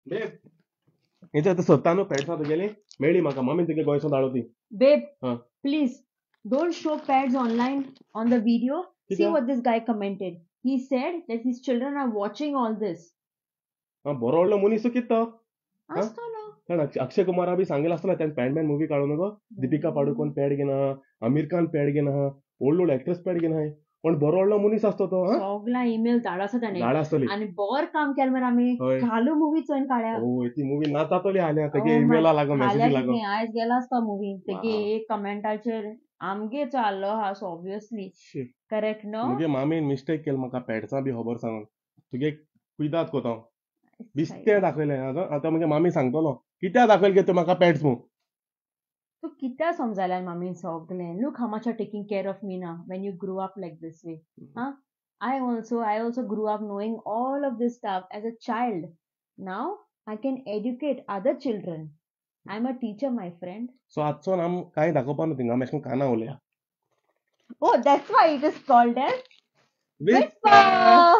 बेब हेच्या आता स्वतःनो पॅड्स तुगेली मेळ्ळी म्हाका मम्मीन तुगे गोंयसून धाडोवं ती. Babe, हा please don't show pads online on the video. See कित्याक? what this guy commented. He said that his children are watching all this. हा बरो व्हडलो मनीस तूं कितें तो? हा Ask her now. कारण अक्षय कुमारा बी सांगेल आसतलें त्यान पॅडमॅन मूवी काडून गो दीपिका पाडुकोन पॅड घेना आमिर खान पॅड घेना व्हडलो एक्ट्रेस पॅड घेना पण बरो व्हडलो मनीस आसतो तो हा सगळा ईमेल धाड आसा त्याने धाड आसतली आणि बर काम केलें मरे आमी हय घालू मूवी चोयन काड्या ओ ती मूवी नाच जातली आल्या तेगे ओ माय ईमेला लागून हाल्या मेसेजी लागून कितें आयज गेला आसता मूवी तेगे वाव एक कमेंटाचेर आमगे चाललो हा ऑब्वियसली शी करेक्ट नो मुगे मामीन मिस्टेक केली म्हाका पॅड्सा बी खबर सांगून तुगे कुयदाद कोता हांव बिस्ते दाखयलें आतां मुगे मामी सांगतलो कित्याक दाखयलें गे तूं म्हाका पॅड्स म्हूण तू कित्याक समजायला मामीन सगळें look how much are taking care of me ना when you grow up like this way हा I also grew up knowing all of this stuff as a child. Now I can educate other children. I'm a teacher, my friend. So आजचो आम कांय दाखोवपा न्हू थिंगा आमी अशें करून काना उलया Oh, that's why it is called as whisper Whisper.